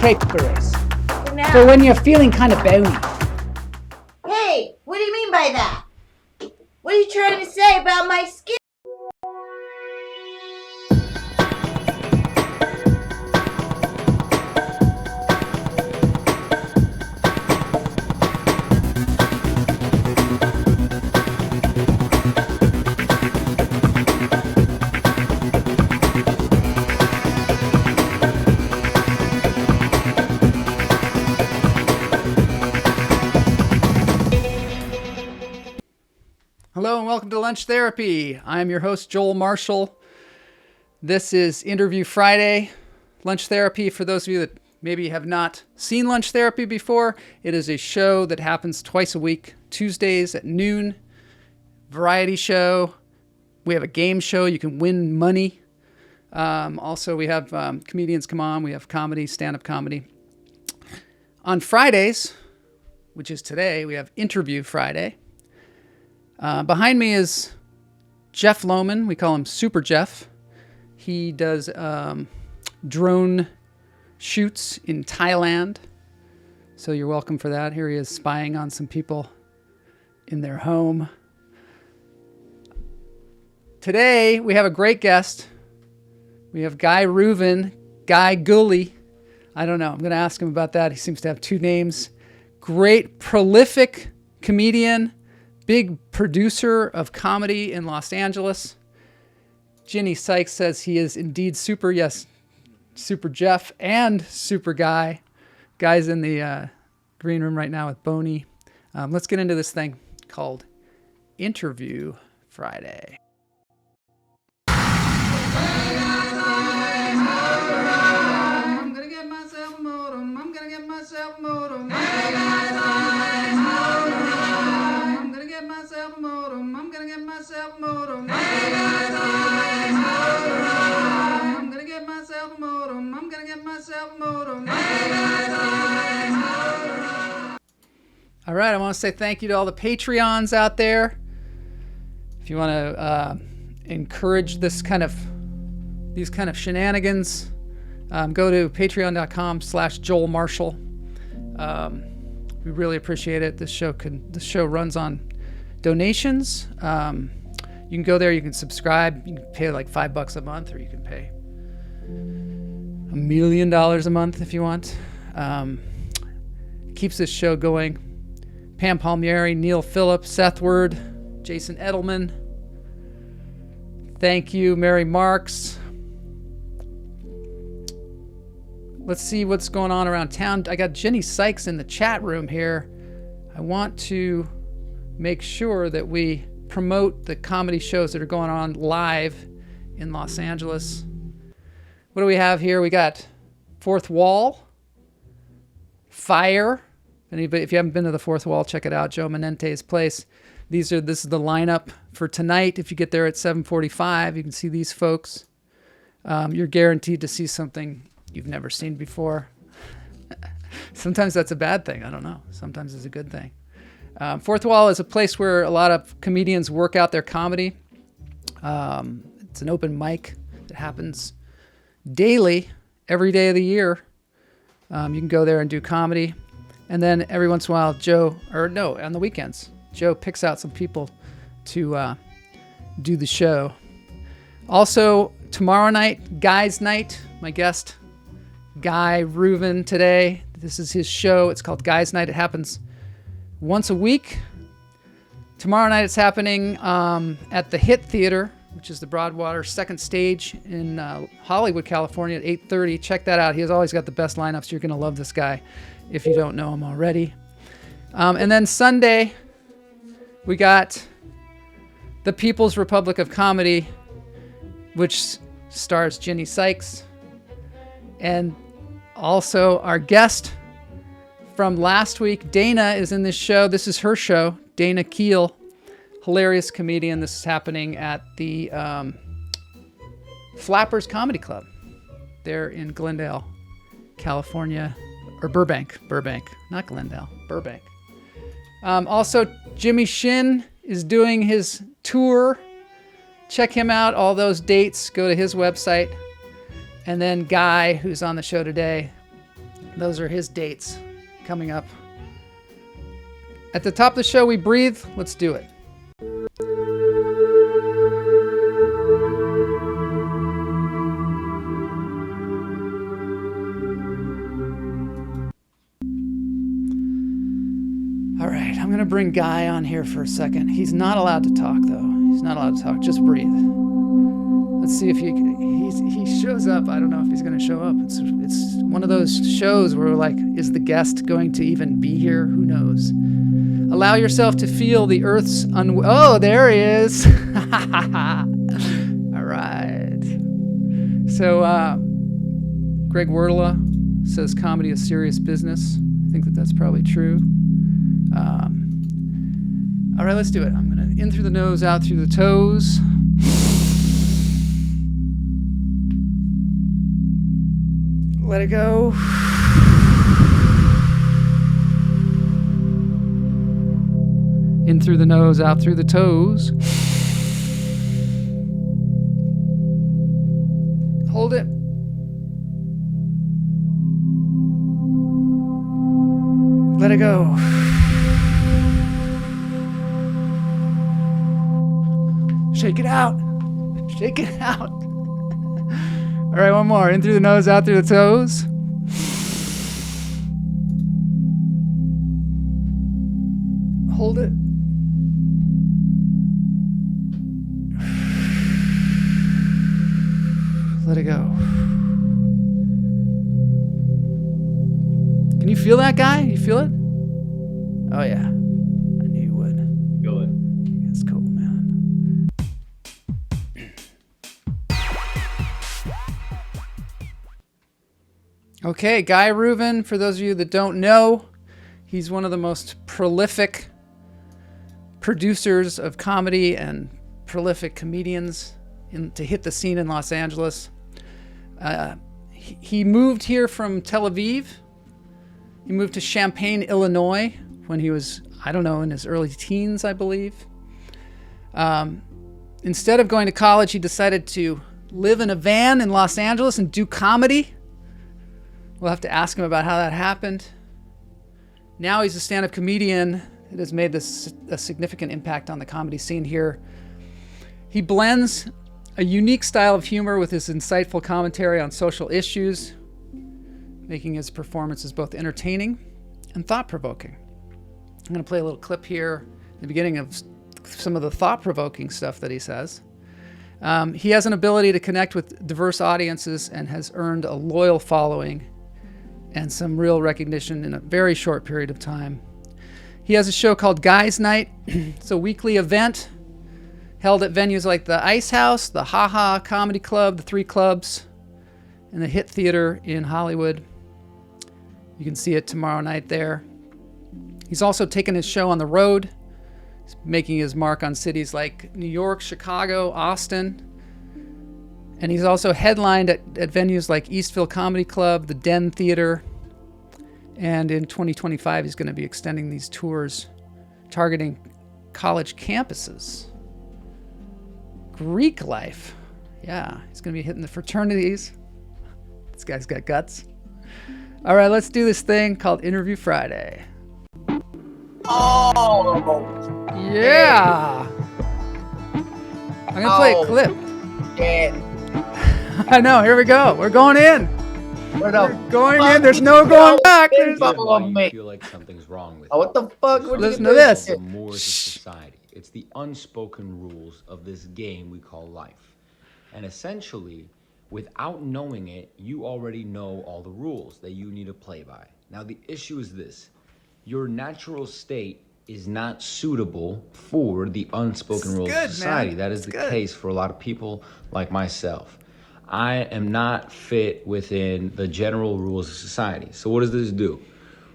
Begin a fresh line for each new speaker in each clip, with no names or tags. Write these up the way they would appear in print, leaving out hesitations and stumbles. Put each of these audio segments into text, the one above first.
capers.
Now.
For when you're feeling kind of bony.
Hey, what do you mean by that? What are you trying to say about my skin?
Hello and welcome to Lunch Therapy. I am your host, Joel Marshall. This is Interview Friday. Lunch Therapy, for those of you that maybe have not seen Lunch Therapy before, it is a show that happens twice a week, Tuesdays at noon. Variety show. We have a game show. You can win money. Also, we have comedians come on. We have comedy, stand-up comedy. On Fridays, which is today, we have Interview Friday. Behind me is Jeff Lohman. We call him Super Jeff. He does drone shoots in Thailand. So you're welcome for that. Here he is spying on some people in their home. Today, we have a great guest. We have Reuven, Guyguly. I don't know. I'm going to ask him about that. He seems to have two names. Great, prolific comedian. Big producer of comedy in Los Angeles. Ginny Sykes says he is indeed super. Yes, Super Jeff and Super Guy. Guy's in the green room right now with Boney. Let's get into this thing called Interview Friday. I'm gonna get myself a modem. I'm gonna get myself a modem. I'm gonna get myself a modem. I'm gonna get myself a modem. I'm gonna get myself a modem. I'm gonna get myself a modem. All right, I want to say thank you to all the Patreons out there. If you want to encourage these kind of shenanigans, go to patreon.com/Joel Marshall. We really appreciate it. This show runs on donations. You can go there, you can subscribe, you can pay like $5 a month, or you can pay $1 million a month if you want. Keeps this show going. Pam Palmieri, Neil Phillip, Seth Word, Jason Edelman. Thank you, Mary Marks. Let's see what's going on around town. I got Ginny Sykes in the chat room here. I want to make sure that we promote the comedy shows that are going on live in Los Angeles. What do we have here? We got Fourth Wall, Fire. If you haven't been to the Fourth Wall, check it out. Joe Menente's place. This is the lineup for tonight. If you get there at 7:45, you can see these folks. You're guaranteed to see something you've never seen before. Sometimes that's a bad thing. I don't know. Sometimes it's a good thing. Fourth Wall is a place where a lot of comedians work out their comedy. It's an open mic that happens daily, every day of the year. You can go there and do comedy. And then every once in a while, on the weekends, Joe picks out some people to do the show. Also, tomorrow night, Guy'z Nite, my guest, Guy Reuven today. This is his show. It's called Guy'z Nite. It happens once a week. Tomorrow night it's happening at the Hit Theater, which is the Broadwater second stage in Hollywood, California at 8:30. Check that out. He has always got the best lineups. You're going to love this guy if you don't know him already. And then Sunday, we got the People's Republic of Comedy, which stars Ginny Sykes. And also our guest from last week, Dana, is in this show. This is her show, Dana Keel, hilarious comedian. This is happening at the Flappers Comedy Club. They're in Glendale, California, or Burbank, not Glendale, Burbank. Also, Jimmy Shin is doing his tour. Check him out. All those dates, go to his website. And then Guy, who's on the show today, Those are his dates coming up. At the top of the show, we breathe. Let's do it. All right, I'm going to bring Guy on here for a second. He's not allowed to talk, though. He's not allowed to talk. Just breathe. Let's see if he shows up. I don't know if he's going to show up. It's one of those shows where we're like, is the guest going to even be here? Who knows? Allow yourself to feel the Earth's oh, there he is. All right. So Greg Wordla says comedy is serious business. I think that's probably true. All right, let's do it. I'm going to in through the nose, out through the toes. Let it go. In through the nose, out through the toes. Hold it. Let it go. Shake it out. Shake it out. All right, one more. In through the nose, out through the toes. Hold it. Let it go. Can you feel that, Guy? You feel it? Oh, yeah. I knew you would.
Feel it.
That's cool, man. Okay, Guy Reuven, for those of you that don't know, he's one of the most prolific producers of comedy and prolific comedians to hit the scene in Los Angeles. He moved here from Tel Aviv. He moved to Champaign, Illinois when he was, I don't know, in his early teens, I believe. Instead of going to college, he decided to live in a van in Los Angeles and do comedy. We'll have to ask him about how that happened. Now he's a stand-up comedian that has made a significant impact on the comedy scene here. He blends a unique style of humor with his insightful commentary on social issues, making his performances both entertaining and thought-provoking. I'm going to play a little clip here at the beginning of some of the thought-provoking stuff that he says. He has an ability to connect with diverse audiences and has earned a loyal following and some real recognition in a very short period of time. He has a show called Guy'z Nite. It's a weekly event held at venues like the Ice House, the Ha Ha Comedy Club, the Three Clubs, and the Hit Theater in Hollywood. You can see it tomorrow night there. He's also taken his show on the road. He's making his mark on cities like New York, Chicago, Austin. And he's also headlined at venues like Eastville Comedy Club, the Den Theater. And in 2025, he's going to be extending these tours, targeting college campuses. Greek life. Yeah, he's going to be hitting the fraternities. This guy's got guts. All right, let's do this thing called Interview Friday.
Oh.
Yeah. I'm going to play a clip.
Yeah.
I know, here we go. We're going in.
We're
Going in. There's no going back.
There's
Why you feel like something's wrong with
Oh, what the fuck? What
Listen to this.
the mores of society. It's the unspoken rules of this game we call life. And essentially, without knowing it, you already know all the rules that you need to play by. Now, the issue is this. Your natural state is not suitable for the unspoken rules of society.
Man.
That is the case for a lot of people like myself. I am not fit within the general rules of society. So what does this do?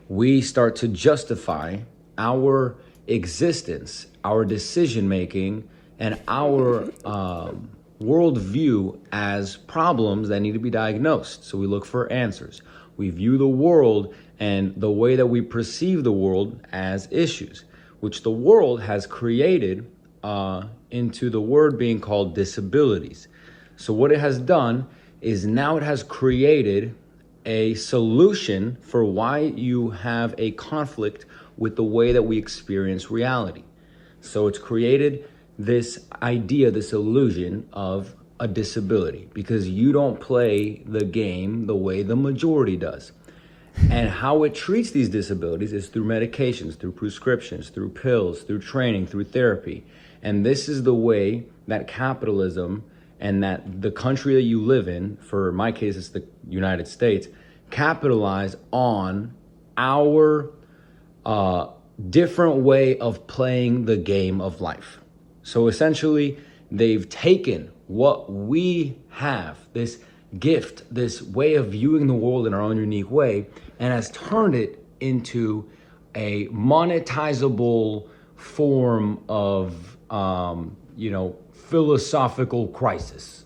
We start to justify our existence, our decision-making, and our worldview as problems that need to be diagnosed. So we look for answers. We view the world and the way that we perceive the world as issues, which the world has created into the word being called disabilities. So what it has done is now it has created a solution for why you have a conflict with the way that we experience reality. So it's created this idea, this illusion of a disability, because you don't play the game the way the majority does. And how it treats these disabilities is through medications, through prescriptions, through pills, through training, through therapy. And this is the way that capitalism and that the country that you live in, for my case, it's the United States, capitalize on our different way of playing the game of life. So essentially, they've taken what we have, this gift, this way of viewing the world in our own unique way, and has turned it into a monetizable form of, philosophical crisis.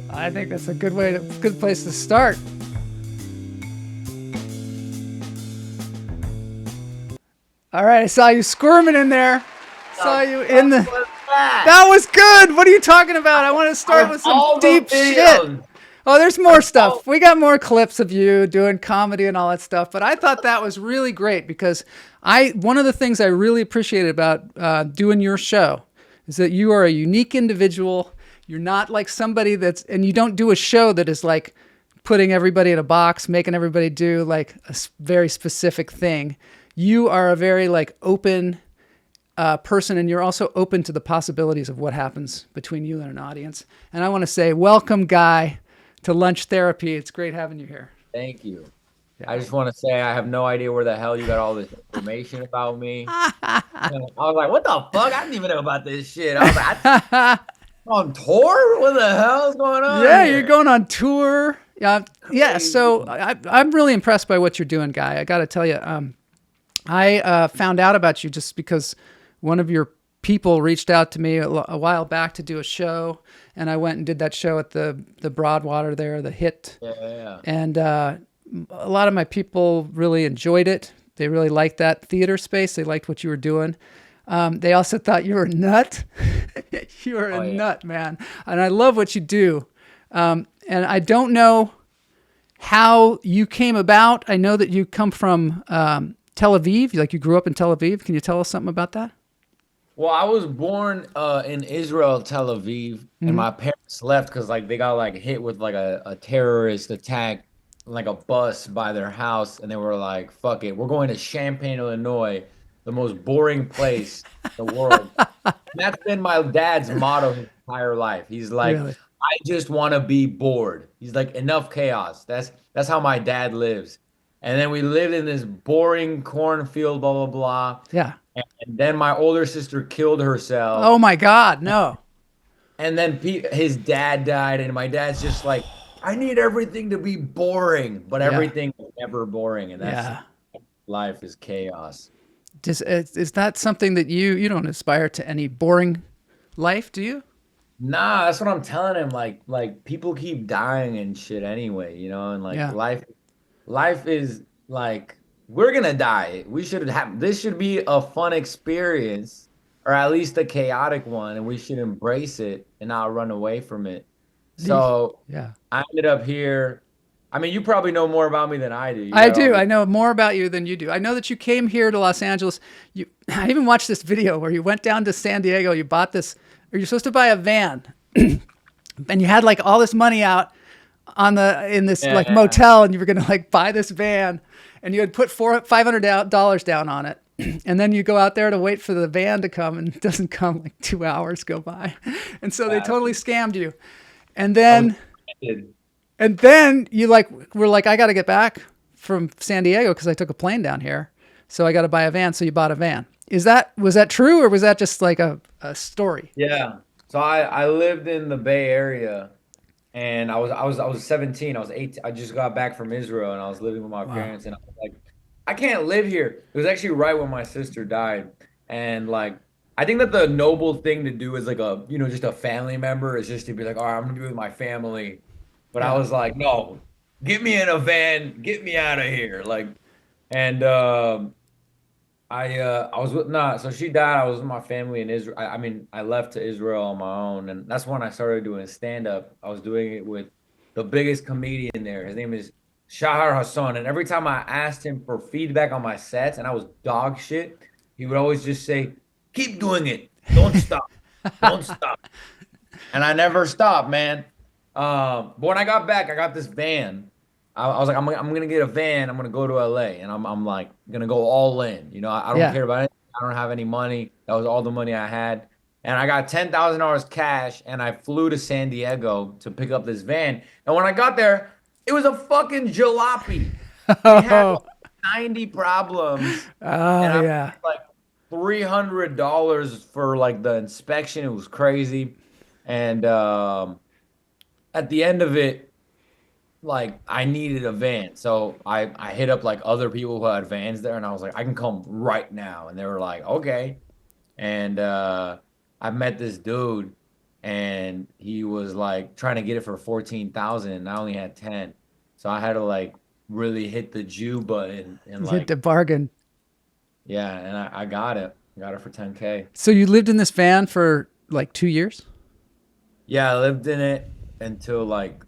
I think that's a good place to start. All right, I saw you squirming in there. Saw you in the. That was good. What are you talking about? I want to start with some deep shit. Oh, there's more stuff. We got more clips of you doing comedy and all that stuff. But I thought that was really great because one of the things I really appreciated about doing your show is that you are a unique individual. You're not like somebody and you don't do a show that is like putting everybody in a box, making everybody do like a very specific thing. You are a very like open person, and you're also open to the possibilities of what happens between you and an audience. And I want to say, welcome, Guy, to Lunch Therapy. It's great having you here.
Thank you. Yeah. I just want to say I have no idea where the hell you got all this information about me. I was like, what the fuck? I didn't even know about this shit. I was like, on tour? What the hell is going on?
Yeah, you're going on tour. Yeah. So I'm really impressed by what you're doing, Guy. I got to tell you, I found out about you just because one of your people reached out to me a while back to do a show, and I went and did that show at the Broadwater there, the Hit.
Yeah.
And a lot of my people really enjoyed it. They really liked that theater space. They liked what you were doing. They also thought you were a nut. You are a nut, man. And I love what you do. And I don't know how you came about. I know that you come from Tel Aviv. Like you grew up in Tel Aviv. Can you tell us something about that?
Well, I was born in Israel, Tel Aviv, and my parents left because like they got like hit with like a terrorist attack, like a bus by their house, and they were like, "Fuck it, we're going to Champaign, Illinois, the most boring place in the world." And that's been my dad's motto his entire life. He's like,
Really?
"I just want to be bored." He's like, "Enough chaos." That's how my dad lives. And then we lived in this boring cornfield, blah blah blah.
Yeah.
And then my older sister killed herself.
Oh my God, no.
And then his dad died, and my dad's just like, I need everything to be boring, but everything is never boring, and that's life is chaos.
Is that something that you don't aspire to any boring life, do you?
Nah, that's what I'm telling him. Like people keep dying and shit anyway, and like life is like, we're gonna die. This should be a fun experience, or at least a chaotic one, and we should embrace it and not run away from it. So I ended up here. I mean, you probably know more about me than I do.
I do. I know more about you than you do. I know that you came here to Los Angeles. I even watched this video where you went down to San Diego. You bought this, or you're supposed to buy a van, and you had like all this money out in this motel, and you were gonna like buy this van. And you had put $500 down on it. And then you go out there to wait for the van to come, and it doesn't come. Like 2 hours go by. And so they totally scammed you. And then you were like, I got to get back from San Diego because I took a plane down here. So I got to buy a van. So you bought a van. Was that true, or was that just like a story?
Yeah. So I lived in the Bay Area. And I was 17. I was 18. I just got back from Israel, and I was living with my parents. And I was like, I can't live here. It was actually right when my sister died. And like, I think that the noble thing to do is like just a family member is just to be like, all right, I'm gonna be with my family. But I was like, no, get me in a van, get me out of here. Like, and I was with so she died. I was with my family in Israel. I left to Israel on my own, and that's when I started doing stand up. I was doing it with the biggest comedian there. His name is Shahar Hassan. And every time I asked him for feedback on my sets and I was dog shit, he would always just say, keep doing it. Don't stop. Don't stop. And I never stopped, man. But when I got back, I got this van. I was like, I'm gonna get a van. I'm gonna go to LA, and I'm like gonna go all in. You know, I don't care about anything. I don't have any money. That was all the money I had, and I got $10,000 cash, and I flew to San Diego to pick up this van. And when I got there, it was a fucking jalopy. It had like 90 problems.
Oh,
and I
yeah.
paid like $300 for like the inspection. It was crazy, and at the end of it, like I needed a van. So I hit up like other people who had vans there, and I was like, I can come right now. And they were like, okay. And I met this dude, and he was like trying to get it for 14,000, and I only had 10. So I had to like really hit the Jew button and like
Hit the bargain.
yeah, and I got it. Got it for 10K.
So you lived in this van for like 2 years?
Yeah, I lived in it until like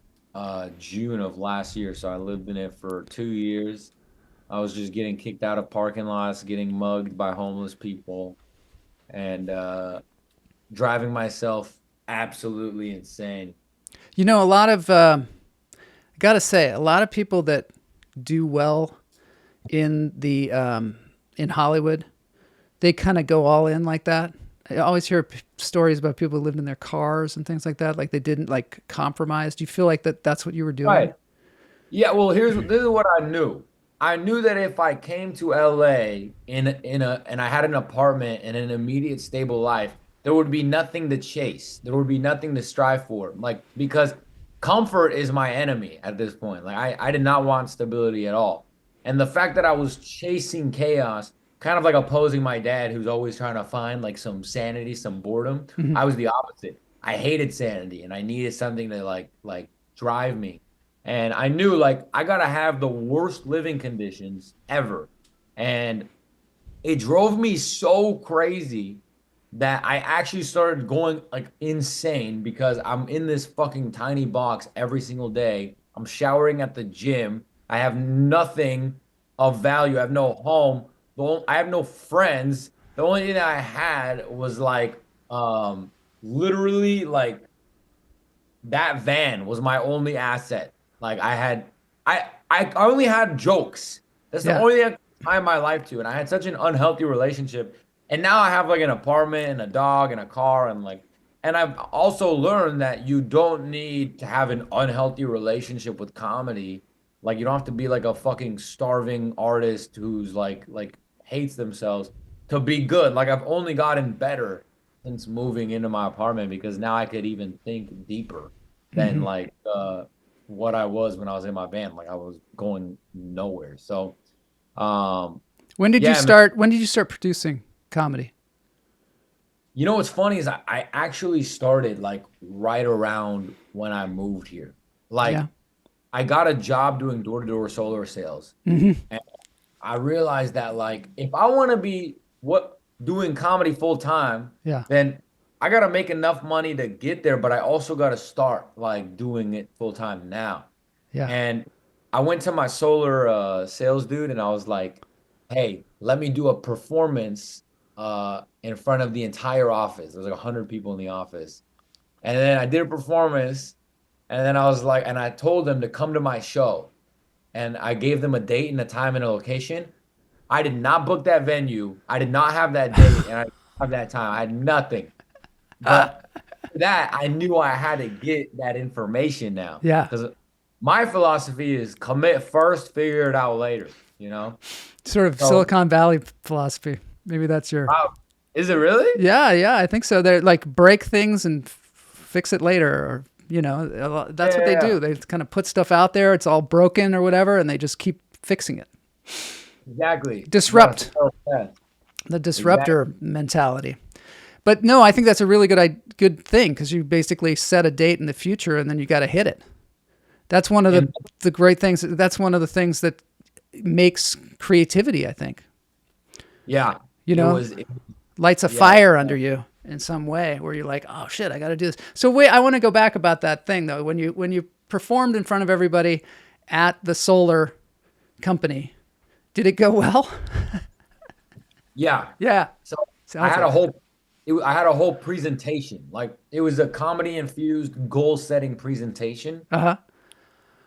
June of last year. So I lived in it for 2 years. I was just getting kicked out of parking lots, getting mugged by homeless people, and driving myself absolutely insane.
You know, a lot of, I gotta say, a lot of people that do well in the, in Hollywood, they kind of go all in like that. I always hear stories about people who lived in their cars and things like that. Like they didn't like compromise. Do you feel like that's what you were doing?
Right. Yeah, well, this is what I knew. I knew that if I came to LA and I had an apartment and an immediate stable life, there would be nothing to chase. There would be nothing to strive for. Like, because comfort is my enemy at this point. Like I did not want stability at all. And the fact that I was chasing chaos, kind of like opposing my dad, who's always trying to find like some sanity, some boredom. I was the opposite. I hated sanity, and I needed something to like drive me. And I knew like I gotta have the worst living conditions ever. And it drove me so crazy that I actually started going like insane, because I'm in this fucking tiny box every single day. I'm showering at the gym. I have nothing of value. I have no home. I have no friends. The only thing that I had was like literally like that van was my only asset. Like I only had jokes. That's the only thing I could tie my life to. And I had such an unhealthy relationship. And now I have like an apartment and a dog and a car, and I've also learned that you don't need to have an unhealthy relationship with comedy. Like you don't have to be like a fucking starving artist who's like hates themselves to be good. Like I've only gotten better since moving into my apartment, because now I could even think deeper than like what I was when I was in my van. Like I was going nowhere. So
when did you start producing comedy?
You know what's funny is I actually started like right around when I moved here. Like I got a job doing door-to-door solar sales. And I realized that like if I want to be doing comedy full time, then I got to make enough money to get there, but I also got to start like doing it full time now. And I went to my solar sales dude, and I was like, hey, let me do a performance in front of the entire office. There was like 100 people in the office. And then I did a performance, and then I was like, and I told them to come to my show. And I gave them a date and a time and a location. I did not book that venue. I did not have that date, and I didn't have that time. I had nothing. But that I knew I had to get that information now. Because my philosophy is commit first, figure it out later, you know?
Sort of Silicon Valley philosophy. Maybe that's your...
Wow. Is it really?
Yeah, I think so. They're like break things and fix it later, or, you know, that's what they do. They kind of put stuff out there. It's all broken or whatever, and they just keep fixing it.
Exactly.
Disrupt. The disruptor mentality. But no, I think that's a really good thing, because you basically set a date in the future, and then you got to hit it. That's one of the great things. That's one of the things that makes creativity, I think.
Yeah.
You know, lights a fire under you in some way where you're like, oh shit, I got to do this. So wait, I want to go back about that thing though. When you performed in front of everybody at the solar company. Did it go well?
Yeah.
Yeah.
So
Sounds
I had
like
I had a whole presentation. Like it was a comedy infused goal setting presentation.
Uh-huh.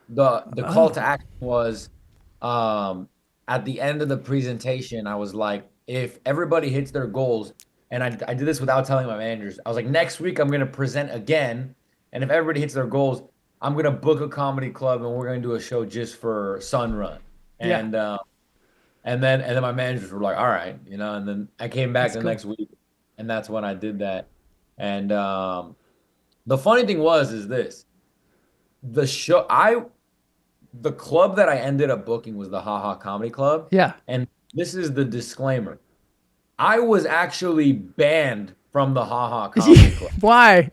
The call to action was at the end of the presentation, I was like, if everybody hits their goals, and I did this without telling my managers, I was like, next week I'm going to present again, and if everybody hits their goals, I'm going to book a comedy club and we're going to do a show just for Sun Run. And and then my managers were like, all right, and then I came back the next week, and that's when I did that. And the funny thing is this, the club that I ended up booking was the Ha Ha Comedy Club.
Yeah.
And this is the disclaimer. I was actually banned from the Ha Ha Comedy Club.
Why?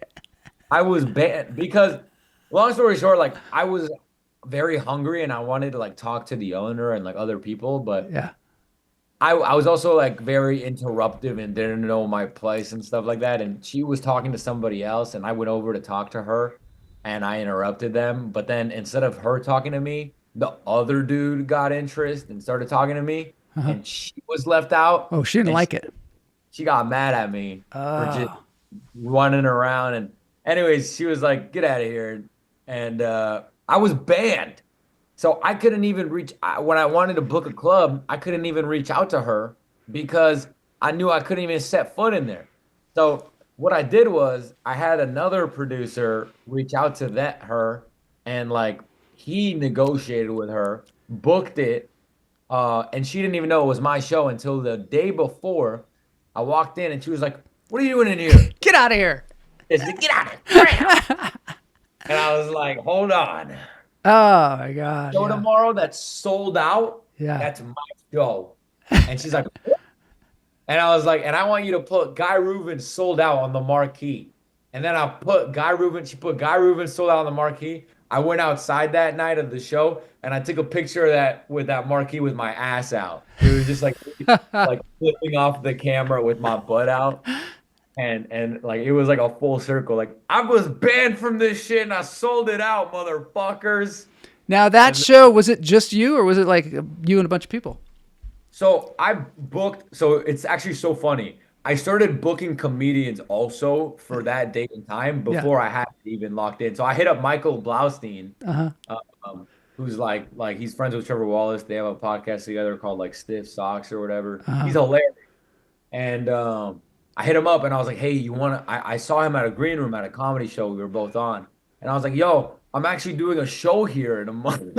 I was banned because, long story short, like I was very hungry and I wanted to like talk to the owner and like other people, but
Yeah.
I was also like very interruptive and didn't know my place and stuff like that. And she was talking to somebody else and I went over to talk to her and I interrupted them. But then instead of her talking to me, the other dude got interest and started talking to me and she was left out.
Oh, she didn't like it.
She got mad at me for just running around. And anyways, she was like, get out of here. And I was banned. So I couldn't even when I wanted to book a club, I couldn't even reach out to her because I knew I couldn't even set foot in there. So what I did was I had another producer reach out to her and like he negotiated with her, booked it, and she didn't even know it was my show until the day before. I walked in and she was like, what are you doing in here?
Get out of here.
She said, get out of here. And I was like, hold on.
Oh my God.
Show tomorrow that's sold out.
Yeah.
That's my show. And she's like, what? And I was like, and I want you to put Guy Reuven sold out on the marquee. And then I put she put Guy Reuven sold out on the marquee. I went outside that night of the show and I took a picture of that with that marquee with my ass out. It was just like like flipping off the camera with my butt out. And like it was like a full circle. Like I was banned from this shit and I sold it out, motherfuckers.
Now that show, was it just you or was it like you and a bunch of people?
So I booked, so it's actually so funny. I started booking comedians also for that date and time before I had it even locked in. So I hit up Michael Blaustein, who's like he's friends with Trevor Wallace. They have a podcast together called like Stiff Socks or whatever. He's hilarious. And I hit him up and I was like, hey, I saw him at a green room at a comedy show we were both on. And I was like, yo, I'm actually doing a show here in a month.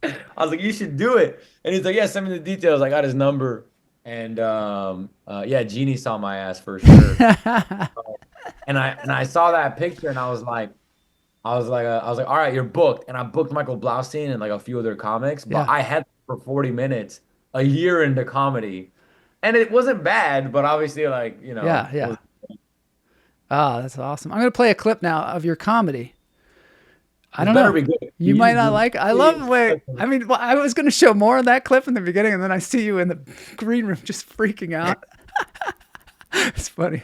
I was like, you should do it. And he's like, yeah, send me the details. I got his number. And yeah, Jeannie saw my ass for sure. And I saw that picture and I was like, all right, you're booked. And I booked Michael Blaustein and like a few other comics, but I had for 40 minutes a year into comedy. And it wasn't bad, but obviously like,
Yeah. Oh, that's awesome. I'm going to play a clip now of your comedy. I don't know. You might not like it. I love the way, I mean, well, I was going to show more of that clip in the beginning and then I see you in the green room just freaking out. It's funny.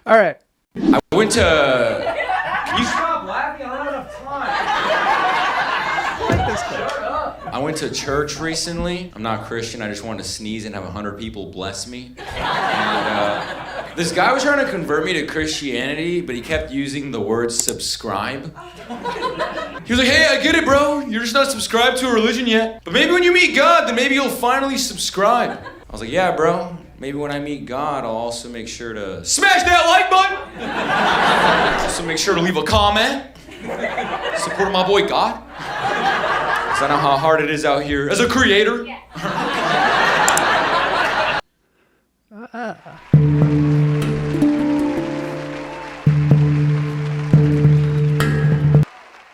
All right.
I went to... Can you stop laughing? I don't have enough time. I went to church recently. I'm not Christian. I just wanted to sneeze and have 100 people bless me. And this guy was trying to convert me to Christianity, but he kept using the word subscribe. He was like, hey, I get it, bro. You're just not subscribed to a religion yet. But maybe when you meet God, then maybe you'll finally subscribe. I was like, yeah, bro. Maybe when I meet God, I'll also make sure to smash that like button. Also make sure to leave a comment. Support my boy God. Because I know how hard it is out here as a creator.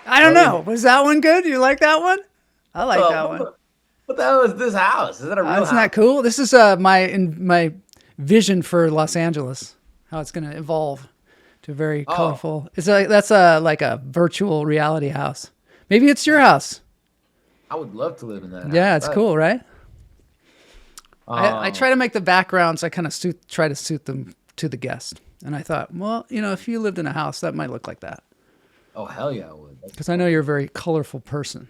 I don't know. Was that one good? You like that one? I like that one.
What the hell is this house? Is that a real house?
Isn't that cool? This is my vision for Los Angeles. How it's going to evolve to very colorful. It's that's like a virtual reality house. Maybe it's your house.
I would love to live in that house.
Yeah, it's cool, right? I try to make the backgrounds. I kind of try to suit them to the guest. And I thought, well, if you lived in a house, that might look like that.
Oh hell yeah, I would.
Because I know you're a very colorful person.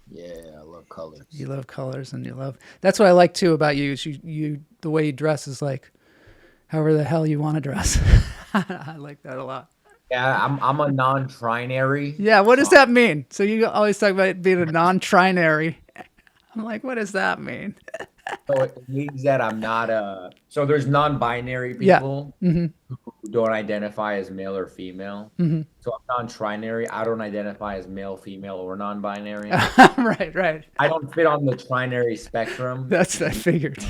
Yeah, I love colors.
You love colors, and you love. That's what I like too about you. Is you the way you dress is like, however the hell you want to dress. I like that a lot.
Yeah, I'm a non-trinary.
Yeah, what does that mean? So you always talk about being a non-trinary. I'm like, what does that mean?
So it means that I'm not a. So there's non-binary
Yeah.
people who don't identify as male or female. So I'm non-trinary. I don't identify as male, female, or non-binary.
Right.
I don't fit on the trinary spectrum.
That's I figured.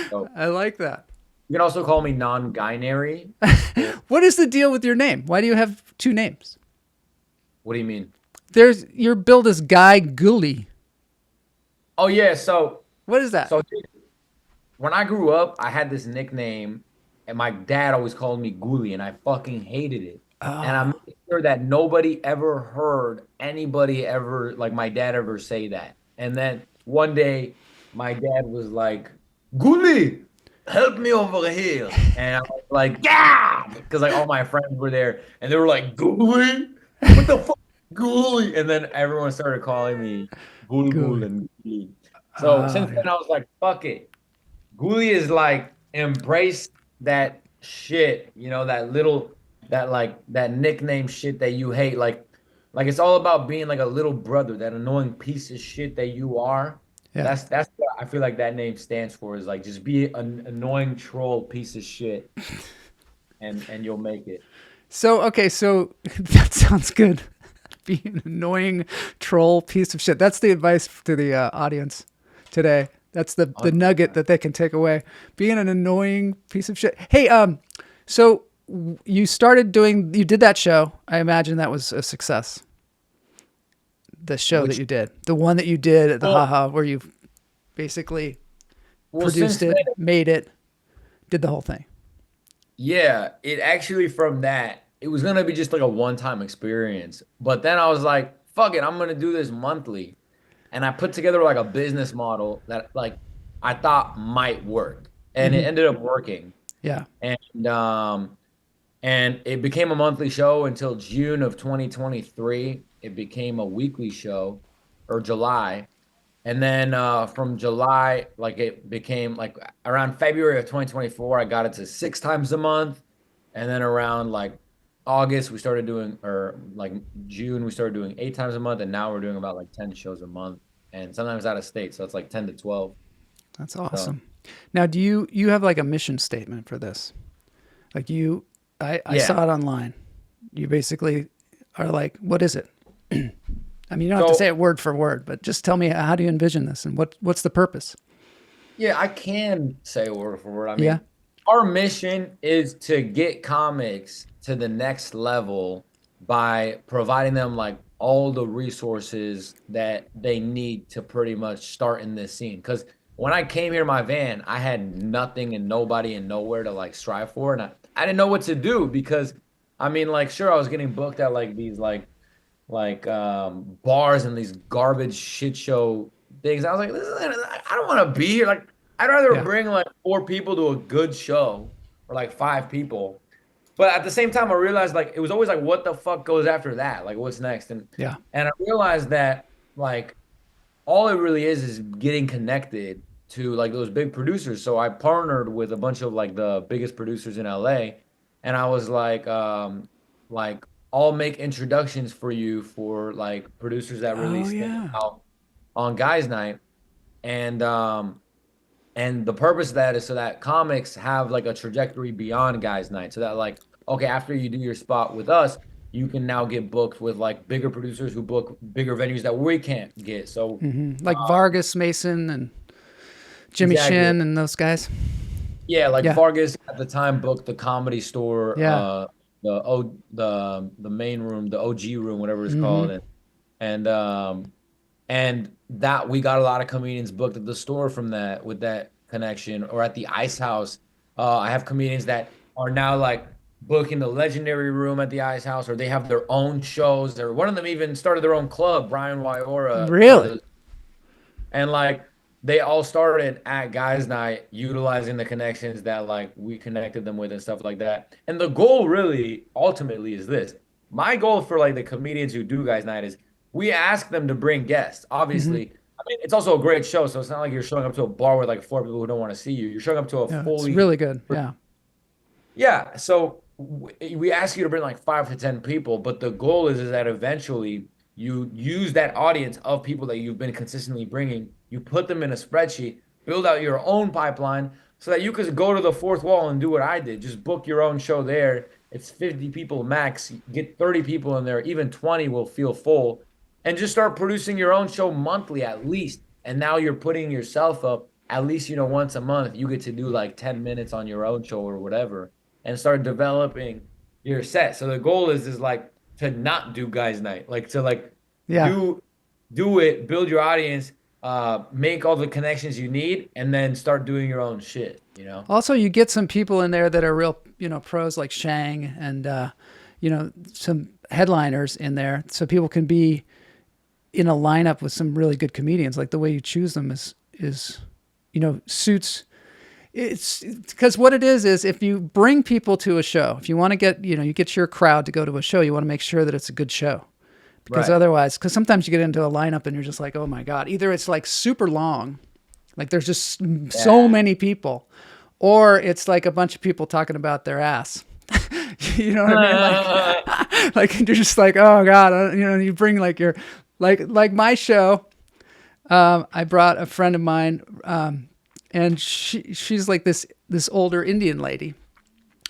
So
I like that.
you can also call me non-binary.
What is the deal with your name? Why do you have two names?
What do you mean?
You're billed as Guyguly.
Oh yeah, so
What is that?
so when I grew up, I had this nickname, and my dad always called me Guyly, and I fucking hated it. And I made sure that nobody ever heard anybody ever, like my dad ever say that. And then one day, my dad was like, Guyly, help me over here. And I was like, yeah, because like all my friends were there, and they were like, Guyly? What the fuck, Guyly? And then everyone started calling me Guyly and Guyly. So since then, I was like, fuck it. Guyly is like, embrace that shit, you know, that nickname shit that you hate. Like it's all about being like a little brother, that annoying piece of shit that you are.
Yeah.
That's what I feel like that name stands for, is like, just be an annoying troll piece of shit, and you'll make it.
So that sounds good. Be an annoying troll piece of shit. That's the advice to the audience today. That's the nugget that they can take away. Being an annoying piece of shit. Hey, so you did that show. I imagine that was a success. The show that you did, the one that you did at the Haha, where you basically produced it, made it, did the whole thing.
Yeah, it actually, from that, it was gonna be just like a one-time experience. But then I was like, fuck it, I'm gonna do this monthly. And I put together like a business model that like I thought might work. And it ended up working.
Yeah.
And it became a monthly show until June of 2023. It became a weekly show, or July. And then from July, like it became like around February of 2024, I got it to 6 times a month. And then around like August, we started doing, or like June, we started doing 8 times a month. And now we're doing about like 10 shows a month, and sometimes out of state. So it's like 10 to 12.
That's awesome. So, now, do you have like a mission statement for this? Like I saw it online. You basically are like, what is it? I mean, you don't have to say it word for word, but just tell me, how do you envision this, and what's the purpose?
Yeah, I can say word for word. I mean, our mission is to get comics to the next level by providing them like all the resources that they need to pretty much start in this scene. Because when I came here in my van, I had nothing and nobody and nowhere to like strive for, and I didn't know what to do, because I mean, like, sure, I was getting booked at like these like bars and these garbage shit show things. I was like, I don't want to be here. Like, I'd rather bring like 4 people to a good show, or like 5 people. But at the same time, I realized like it was always like, what the fuck goes after that? Like, what's next? And I realized that like all it really is getting connected to like those big producers. So I partnered with a bunch of like the biggest producers in LA, and I was like I'll make introductions for you for like producers that really stand out on Guy'z Nite. And the purpose of that is so that comics have like a trajectory beyond Guy'z Nite, so that like, okay, after you do your spot with us, you can now get booked with like bigger producers who book bigger venues that we can't get. So
like Vargas Mason and Jimmy Shin and those guys.
Yeah, like Vargas at the time booked the Comedy Store, the main room, the OG room, whatever it's called, and that we got a lot of comedians booked at the store from that, with that connection. Or at the Ice House, I have comedians that are now like booking the Legendary Room at the Ice House, or they have their own shows. Or one of them even started their own club, Brian Wyora.
Really?
And like they all started at Guy'z Nite, utilizing the connections that like we connected them with and stuff like that. And the goal really ultimately is this: my goal for like the comedians who do Guys Night is we ask them to bring guests. Obviously, I mean, it's also a great show, so it's not like you're showing up to a bar with like 4 people who don't want to see you. You're showing up to a
Yeah, it's
fully
really good. Yeah.
yeah. So we ask you to bring like 5 to 10 people, but the goal is that eventually you use that audience of people that you've been consistently bringing, you put them in a spreadsheet, build out your own pipeline so that you could go to the fourth wall and do what I did. Just book your own show there. It's 50 people max. Get 30 people in there. Even 20 will feel full. And just start producing your own show monthly at least. And now you're putting yourself up at least, once a month. You get to do like 10 minutes on your own show or whatever and start developing your set. So the goal is like to not do Guys Night, like to like do it, build your audience, make all the connections you need, and then start doing your own shit.
Also, you get some people in there that are real, pros like Shang and some headliners in there, so people can be in a lineup with some really good comedians. Like the way you choose them is suits. It's because what it is if you bring people to a show, if you want to get, you get your crowd to go to a show, you want to make sure that it's a good show. Because otherwise, because sometimes you get into a lineup and you're just like, oh my God, either it's like super long, like there's just so many people, or it's like a bunch of people talking about their ass. You know what I mean? Like you're just like, oh God, you bring like your, like my show. I brought a friend of mine, and she's like this older Indian lady.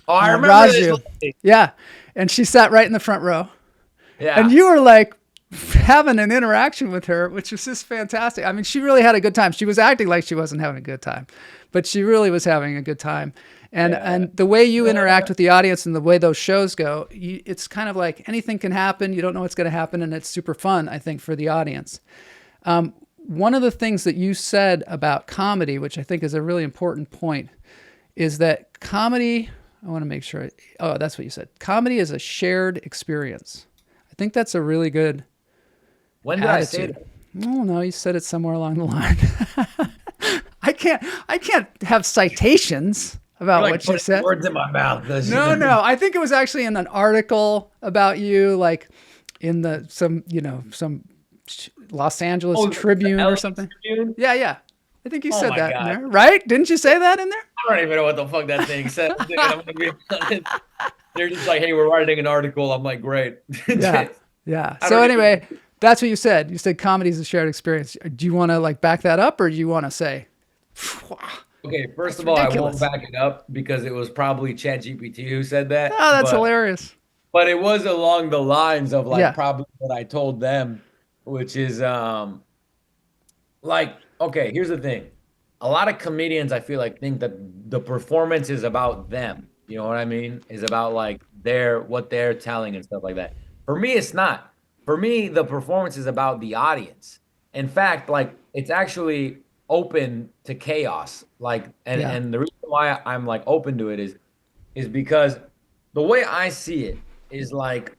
Oh, I remember this lady.
Yeah. And she sat right in the front row.
Yeah.
And you were like having an interaction with her, which was just fantastic. I mean, she really had a good time. She was acting like she wasn't having a good time, but she really was having a good time. And the way you interact with the audience and the way those shows go, it's kind of like anything can happen. You don't know what's going to happen. And it's super fun, I think, for the audience. One of the things that you said about comedy, which I think is a really important point, is that comedy, I want to make sure, that's what you said. Comedy is a shared experience. I think that's a really good
When did
attitude.
I say that?
Oh no, you said it somewhere along the line. I can't have citations about
You're like
what you said.
words in my mouth.
No. I think it was actually in an article about you, like in some Los Angeles Tribune or something.
Tribune?
Yeah. I think you said that
God.
in there, right? Didn't you say that in there?
I don't even know what the fuck that thing said. Dude, I'm gonna be honest. They're just like, hey, we're writing an article. I'm like, great.
Yeah. So anyway, that's what you said. You said comedy is a shared experience. Do you want to like back that up, or do you want to say?
Okay, first
That's
of all,
ridiculous.
I won't back it up because it was probably ChatGPT who said that.
Oh, that's hilarious.
But it was along the lines of like
Yeah.
probably what I told them, which is like, okay, here's the thing. A lot of comedians, I feel like, think that the performance is about them. You know what I mean? Is about like what they're telling and stuff like that. For me, it's not. For me, the performance is about the audience. In fact, like it's actually open to chaos. Like, and the reason why I'm like open to it is because the way I see it is like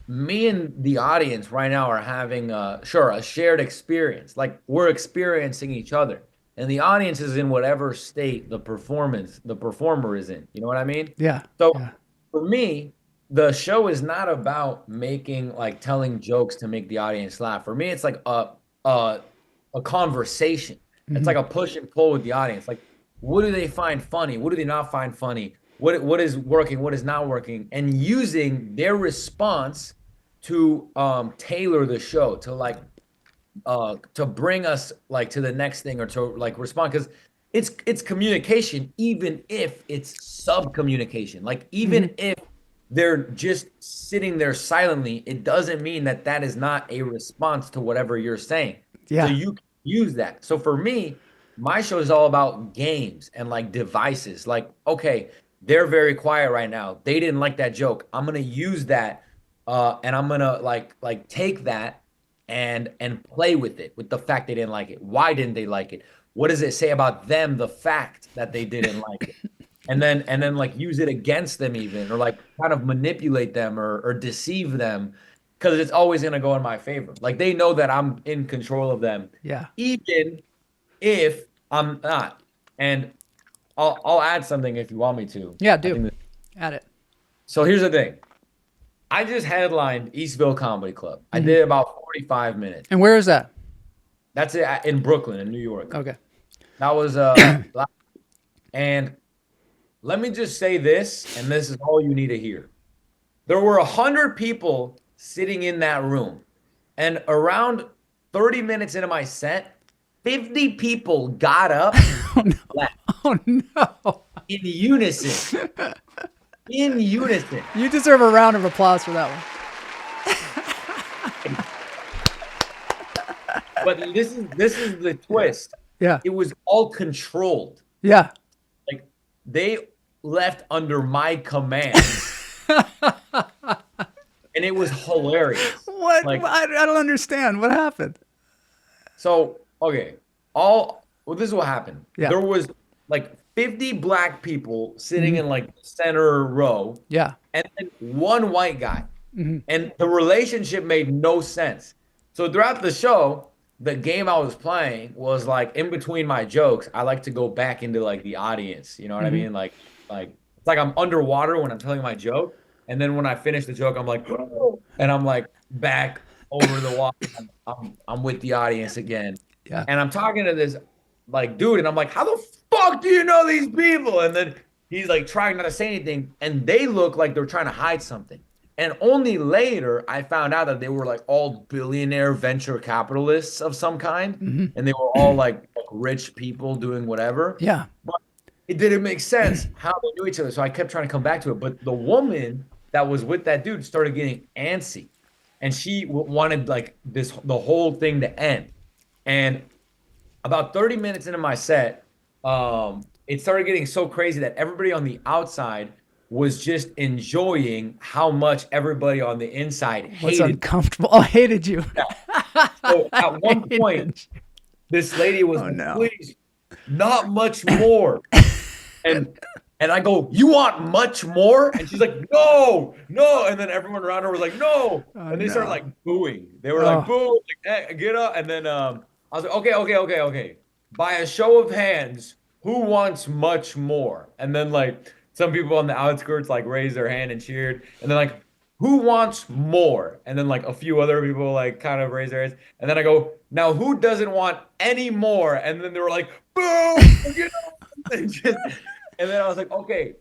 me and the audience right now are having a shared experience. Like we're experiencing each other. And the audience is in whatever state the performer is in. You know what I mean?
Yeah.
So
yeah.
for me, the show is not about telling jokes to make the audience laugh. For me, it's like a conversation.
Mm-hmm.
It's like a push and pull with the audience. Like, what do they find funny? What do they not find funny? What is working? What is not working? And using their response to tailor the show to bring us like to the next thing or to like respond, because it's communication, even if it's sub communication. Like even if they're just sitting there silently, it doesn't mean that is not a response to whatever you're saying.
Yeah.
So you can use that. So for me, my show is all about games and like devices. Like, okay, they're very quiet right now. They didn't like that joke. I'm gonna use that, and I'm gonna like take that and play with it, with the fact they didn't like it. Why didn't they like it? What does it say about them, the fact that they didn't like it? And then like use it against them even, or like kind of manipulate them or deceive them, because it's always gonna go in my favor. Like they know that I'm in control of them.
Yeah.
Even if I'm not. And I'll add something if you want me to.
Yeah, do. Add it.
So here's the thing. I just headlined Eastville Comedy Club. I did about 45 minutes.
And where is that?
That's it, in Brooklyn, in New York.
Okay.
That was and let me just say this, and this is all you need to hear. There were 100 people sitting in that room, and around 30 minutes into my set, 50 people got up and left.
Oh no.
In unison. In unison.
You deserve a round of applause for that one.
But this is the twist.
Yeah.
It was all controlled.
Yeah.
Like they left under my command. And it was hilarious.
What?
Like,
I don't understand. What happened?
so, okay. This is what happened.
Yeah.
There was like 50 black people sitting in like the center row.
Yeah.
And then one white guy. And the relationship made no sense. So throughout the show, the game I was playing was like in between my jokes, I like to go back into like the audience. You know what I mean? Like it's like I'm underwater when I'm telling my joke. And then when I finish the joke, I'm like, and I'm like back over the water. I'm with the audience again.
Yeah.
And I'm talking to this like dude, and I'm like, how the fuck do you know these people? And then he's like trying not to say anything, and they look like they're trying to hide something. And only later I found out that they were like all billionaire venture capitalists of some kind, and they were all like rich people doing whatever.
Yeah.
But it didn't make sense how they knew each other. So I kept trying to come back to it. But the woman that was with that dude started getting antsy, and she wanted like the whole thing to end. And about 30 minutes into my set, it started getting so crazy that everybody on the outside was just enjoying how much everybody on the inside hated.
What's uncomfortable? Oh, I hated you.
So at one point, this lady was please, not much more. And I go, you want much more? And she's like, no. And then everyone around her was like, no. And they started like booing. They were like, boo, like, hey, get up. And then I was like, okay. By a show of hands, who wants much more? And then like some people on the outskirts like raised their hand and cheered. And then like, who wants more? And then like a few other people like kind of raised their hands. And then I go, now who doesn't want any more? And then they were like, boo! And then I was like, okay,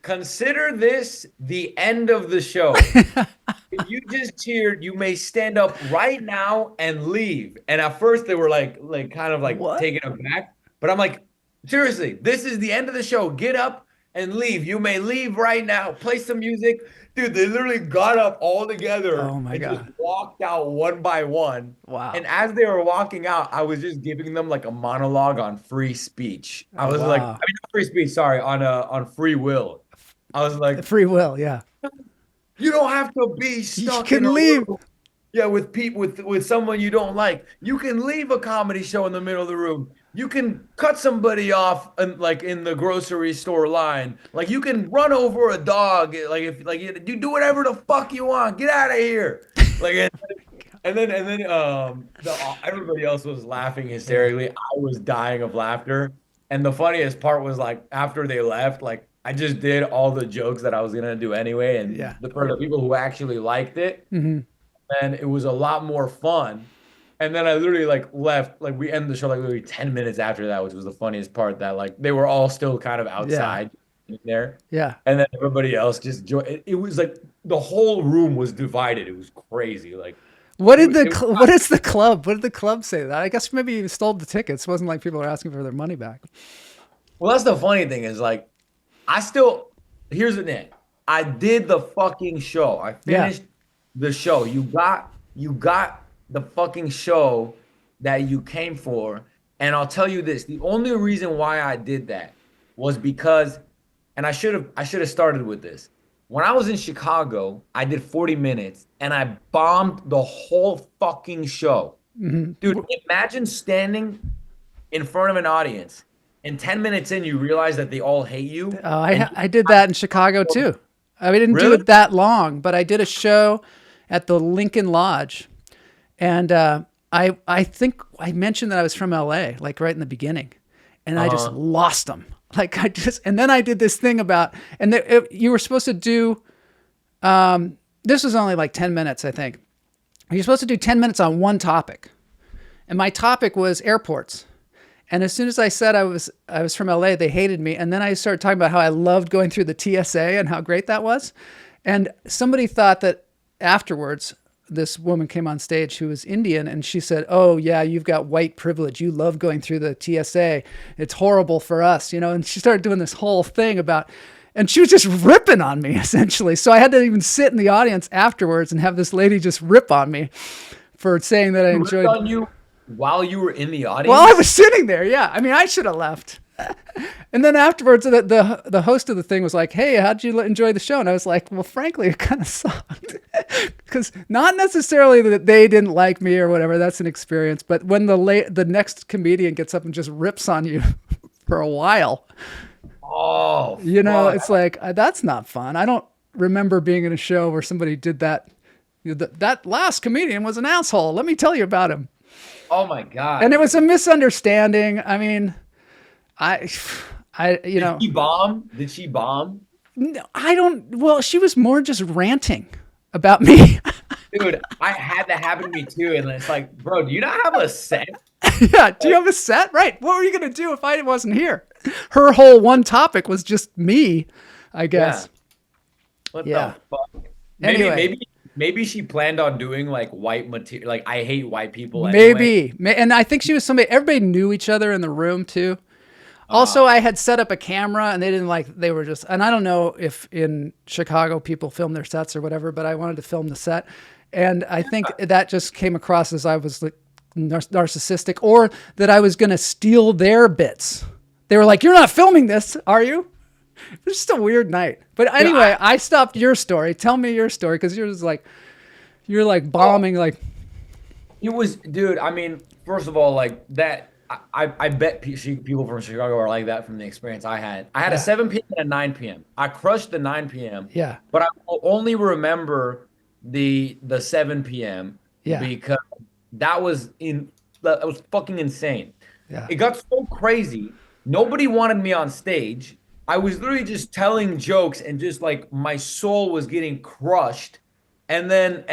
consider this the end of the show. If you just cheered, you may stand up right now and leave. And at first they were like kind of like taken aback. But I'm like, seriously, this is the end of the show. Get up and leave. You may leave right now. Play some music. Dude, they literally got up all together and just walked out one by one.
Wow.
And as they were walking out, I was just giving them like a monologue on free speech. I was like, I mean, not free speech, sorry, on free will. I was like,
free will, yeah.
You don't have to be stuck.
You can leave.
Yeah, with people, with someone you don't like. You can leave a comedy show in the middle of the room. You can cut somebody off like in the grocery store line. Like you can run over a dog. Like if like you do whatever the fuck you want. Get out of here. Like and then everybody else was laughing hysterically. I was dying of laughter. And the funniest part was like after they left, like I just did all the jokes that I was gonna do anyway. And for the people who actually liked it, and it was a lot more fun. And then I literally like left, like we ended the show like literally 10 minutes after that, which was the funniest part, that like they were all still kind of outside there. Yeah. And then everybody else just joined. It was like the whole room was divided. It was crazy. Like
what did what is the club? What did the club say? That I guess maybe you stole the tickets. It wasn't like people were asking for their money back.
Well, that's the funny thing is like here's the thing. I did the fucking show. I finished the show. You got the fucking show that you came for. And I'll tell you this, the only reason why I did that was because, and I should have started with this. When I was in Chicago, I did 40 minutes and I bombed the whole fucking show. Dude, imagine standing in front of an audience and 10 minutes in, you realize that they all hate you.
I did that in Chicago too. I didn't do it that long, but I did a show at the Lincoln Lodge. And I think I mentioned that I was from LA, like right in the beginning, and I just lost them. Like and then I did this thing about, and you were supposed to do, this was only like 10 minutes, I think. You're supposed to do 10 minutes on one topic. And my topic was airports. And as soon as I said I was from LA, they hated me. And then I started talking about how I loved going through the TSA and how great that was. And somebody thought that afterwards, this woman came on stage who was Indian, and she said, "Oh yeah, you've got white privilege. You love going through the TSA. It's horrible for us, you know." And she started doing this whole thing about, and she was just ripping on me essentially. So I had to even sit in the audience afterwards and have this lady just rip on me for saying that I enjoyed.
On you while you were in the audience?
Well, I was sitting there. Yeah. I mean, I should have left. And then afterwards, the host of the thing was like, "Hey, how'd you enjoy the show?" And I was like, "Well, frankly, it kind of sucked." Because not necessarily that they didn't like me or whatever. That's an experience. But when the next comedian gets up and just rips on you for a while, you know, it's like, that's not fun. I don't remember being in a show where somebody did that. That last comedian was an asshole. Let me tell you about him.
Oh my God.
And it was a misunderstanding. I mean, you know.
Did she bomb? Did she bomb?
No, well, she was more just ranting about me.
Dude, I had that happen to me too. And it's like, bro, do you not have a set?
Yeah. Do you have a set? Right. What were you going to do if I wasn't here? Her whole one topic was just me, I guess.
Yeah. What the fuck? Maybe she planned on doing like white material. Like, I hate white people. Anyway.
Maybe. And I think she was everybody knew each other in the room too. Also, I had set up a camera and they were just, and I don't know if in Chicago people film their sets or whatever, but I wanted to film the set. And I think that just came across as I was like narcissistic, or that I was going to steal their bits. They were like, "You're not filming this, are you?" It was just a weird night. But anyway, I stopped your story. Tell me your story. Cause you're like bombing. Like,
it was, dude. I mean, first of all, like that, I bet people from Chicago are like that from the experience I had. I had a 7 p.m. and a 9 p.m. I crushed the 9 p.m.
Yeah.
But I will only remember the 7 p.m. because that was fucking insane.
Yeah.
It got so crazy. Nobody wanted me on stage. I was literally just telling jokes and just like my soul was getting crushed. And then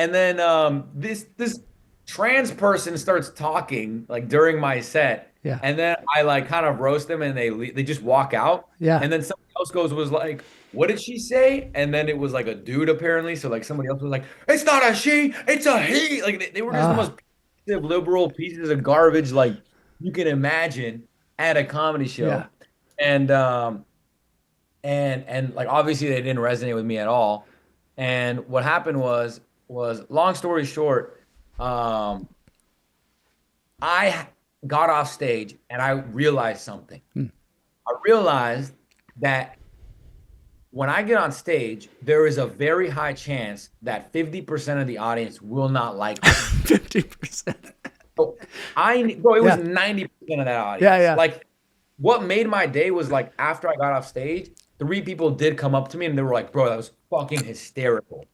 this trans person starts talking like during my set.
Yeah.
And then I like kind of roast them and they just walk out.
Yeah.
And then somebody else was like, "What did she say?" And then it was like a dude apparently. So like somebody else was like, "It's not a she, it's a he." Like they were just the most liberal pieces of garbage like you can imagine at a comedy show.
Yeah.
And like obviously they didn't resonate with me at all. And what happened was long story short, I got off stage and I realized something. I realized that when I get on stage, there is a very high chance that 50% of the audience will not like me.
50%.
So it was 90% of that audience.
Yeah.
Like, what made my day was like after I got off stage, 3 people did come up to me and they were like, "Bro, that was fucking hysterical."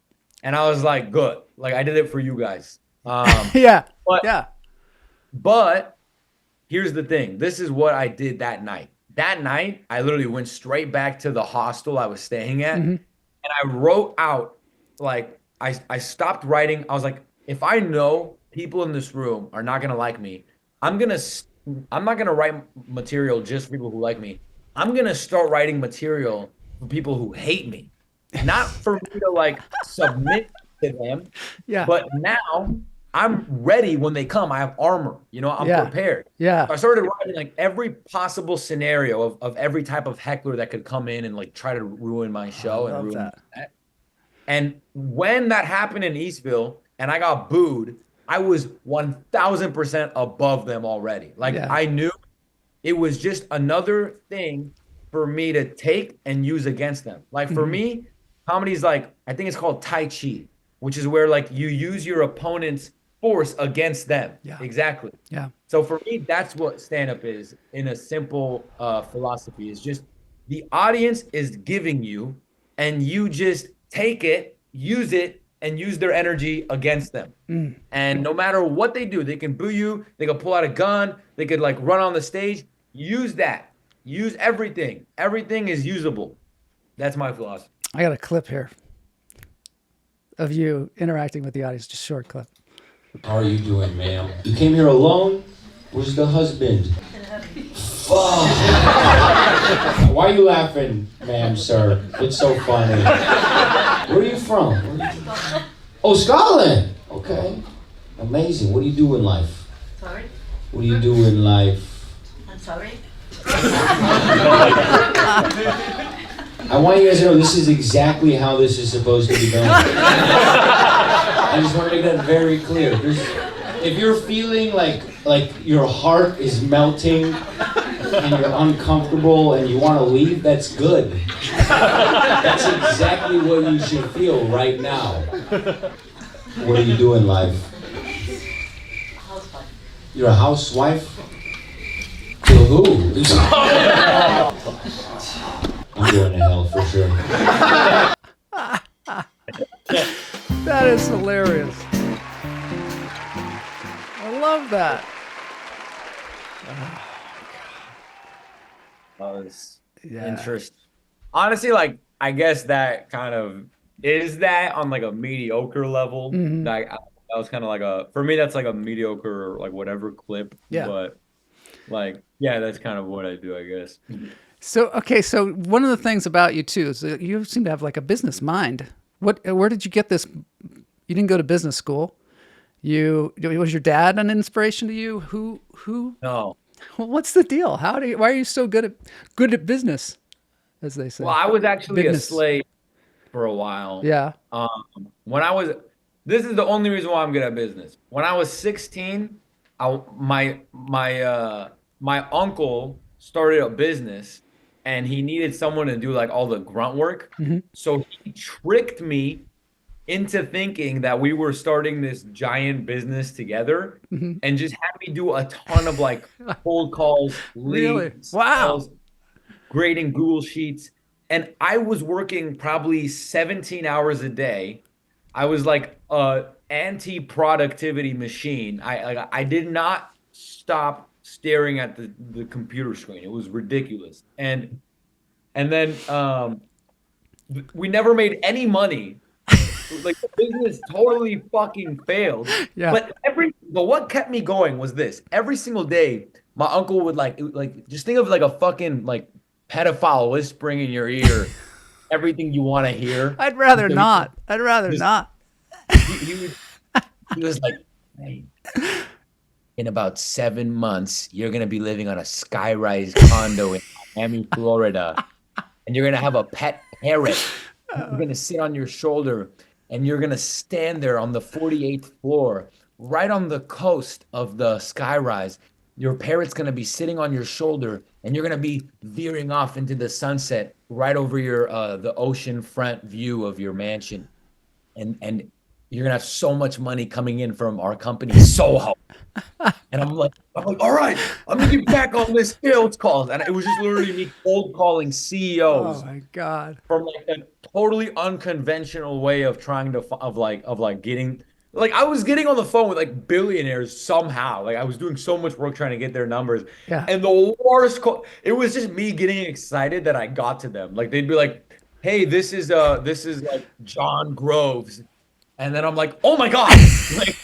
And I was like, "Good. Like, I did it for you guys." But here's the thing. This is what I did that night. That night, I literally went straight back to the hostel I was staying at, and I wrote out, like, I stopped writing. I was like, if I know people in this room are not gonna like me, I'm not gonna write material just for people who like me. I'm gonna start writing material for people who hate me, not for me to like submit to them.
Yeah.
But now I'm ready when they come. I have armor, you know, I'm prepared.
Yeah.
So I started writing like every possible scenario of every type of heckler that could come in and like try to ruin my show and ruin that. And when that happened in Eastville and I got booed, I was 1000% above them already. Like I knew it was just another thing for me to take and use against them. Like for me, comedy's like, I think it's called Tai Chi, which is where like you use your opponent's force against them. Yeah. Exactly.
Yeah.
So for me, that's what stand-up is in a simple philosophy. Is just the audience is giving you and you just take it, use it, and use their energy against them. And no matter what they do, they can boo you, they can pull out a gun, they could like run on the stage. Use that. Use everything. Everything is usable. That's my philosophy.
I got a clip here. of you interacting with the audience. Just short clip.
How are you doing, ma'am? You came here alone? Where's the husband? Fuck! Why are you laughing, ma'am, sir? It's so funny. Where are you from? Oh, Scotland! Okay. Amazing. What do you do in life?
Sorry?
What do you do in life?
I'm sorry?
I want you guys to know this is exactly how this is supposed to be done. I just want to make that very clear. If you're feeling like your heart is melting and you're uncomfortable and you want to leave, that's good. That's exactly what you should feel right now. What do you do in life?
Housewife.
You're a housewife? To who? I'm going to hell for sure.
That is hilarious. I love that.
That was
Yeah.
interesting. Honestly, like, I guess that kind of is that on like a mediocre level.
Mhm.
Like, that was kind of like for me, that's like a mediocre, like whatever clip.
Yeah.
But like, yeah, that's kind of what I do, I guess.
So, okay, so one of the things about you too is that you seem to have like a business mind. Where did you get this? You didn't go to business school. Was your dad an inspiration to you? Who?
No.
What's the deal? Why are you so good at business, as they say?
Well, I was actually
Business.
a slave for a while.
Yeah.
This is the only reason why I'm good at business. When I was 16, my uncle started a business and he needed someone to do like all the grunt work.
Mm-hmm.
So he tricked me into thinking that we were starting this giant business together
Mm-hmm.
and just had me do a ton of like cold calls,
Really?
leads,
Wow.
sales, grading Google Sheets. And I was working probably 17 hours a day. I was like a anti-productivity machine. I did not stop staring at the computer screen. It was ridiculous. And then we never made any money. Like the business totally fucking failed.
Yeah.
But what kept me going was this. Every single day, my uncle would like just think of like a fucking like pedophile whispering in your ear everything you want to hear.
I'd rather
So
not. I'd rather not.
he was like, hey, in about 7 months, you're going to be living on a skyrise condo in Miami, Florida. And you're going to have a pet parrot. You're going to sit on your shoulder and you're going to stand there on the 48th floor, right on the coast of the skyrise. Your parrot's going to be sitting on your shoulder and you're going to be veering off into the sunset right over your the ocean front view of your mansion. And you're going to have so much money coming in from our company, Soho. And I'm like, all right, I'm going to get back on this sales call. And it was just literally me cold calling CEOs.
Oh my God.
From like a totally unconventional way of trying to getting, like I was getting on the phone with like billionaires somehow. Like I was doing so much work trying to get their numbers.
Yeah.
And the worst call, it was just me getting excited that I got to them. Like they'd be like, hey, this is like John Groves. And then I'm like, oh my God. Like,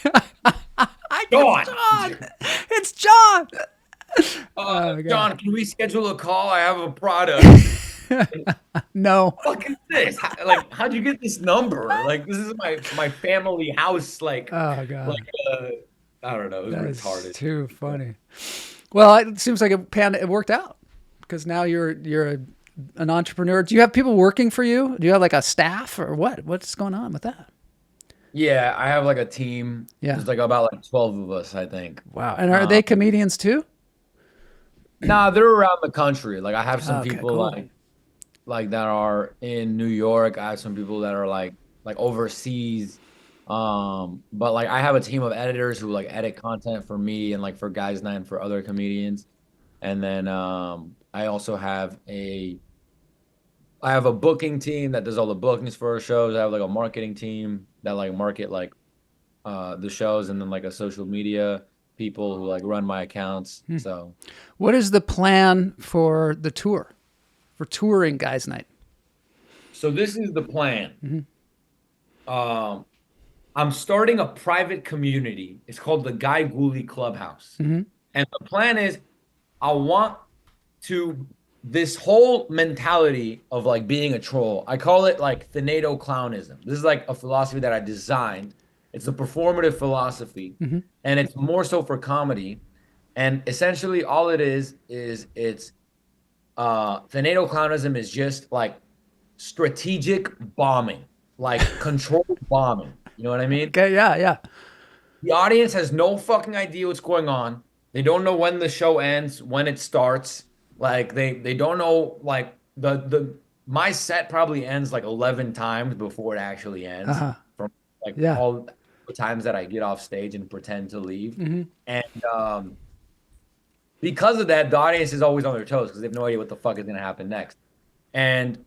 John.
It's John.
John, can we schedule a call? I have a product.
No.
What is this? How'd you get this number? Like, this is my family house. Like,
Oh God.
I don't know. It was
That's
retarded.
too funny. Well, it seems like it worked out because now you're an entrepreneur. Do you have people working for you? Do you have like a staff or what? What's going on with that?
Yeah, I have like a team.
Yeah.
There's like about like 12 of us, I think.
Wow. And are they comedians too?
Nah, they're around the country. Like I have some
Okay,
people
cool.
like that are in New York. I have some people that are like overseas. But like I have a team of editors who like edit content for me and like for Guy'z Nite and for other comedians. And then I also have a booking team that does all the bookings for our shows. I have like a marketing team that like market like the shows, and then like a social media people who like run my accounts. So
What is the plan for the tour? For touring Guy'z Nite?
this is the plan. I'm starting a private community. It's called the Guyguly Clubhouse.
Mm-hmm.
And the plan is I want to this whole mentality of like being a troll. I call it like Thanato clownism. This is like a philosophy that I designed. It's a performative philosophy, and it's more so for comedy. And essentially all it is it's Thanato clownism is just like strategic bombing, like controlled bombing. You know what I mean?
Okay, yeah.
The audience has no fucking idea what's going on. They don't know when the show ends, when it starts. Like they don't know like the my set probably ends like 11 times before it actually ends. From like all the times that I get off stage and pretend to leave. And because of that, the audience is always on their toes because they have no idea what the fuck is gonna happen next. And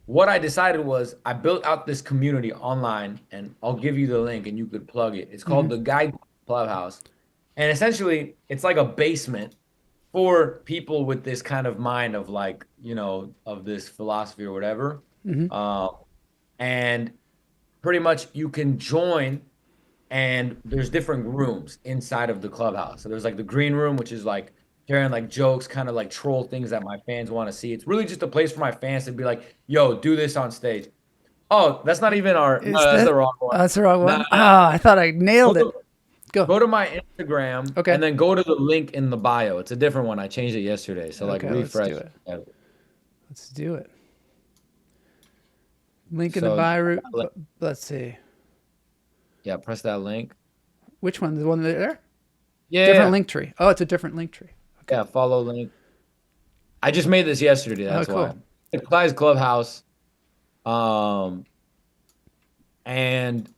what I decided was I built out this community online, and I'll give you the link and you could plug it. It's called the Guyguly Clubhouse. And essentially, it's like a basement for people with this kind of mind of like, you know, of this philosophy or whatever. And pretty much you can join, and there's different rooms inside of the clubhouse. So there's like the green room, which is like sharing like jokes, kind of like troll things that my fans want to see. It's really just a place for my fans to be like, yo, do this on stage. Oh, that's not even our, no, that's the wrong one.
That's the wrong one.
Nah.
I thought I nailed it.
Go to my Instagram,
okay,
and then go to the link in the bio. It's a different one. I changed it yesterday, so like refresh.
Let's do it. Link in the bio. Let's see.
Yeah, press that link.
Which one? The one there?
Yeah.
Different link tree. Oh, it's a different link tree.
Okay. Yeah, follow link. I just made this yesterday. That's why. It's Guy'z Clubhouse. And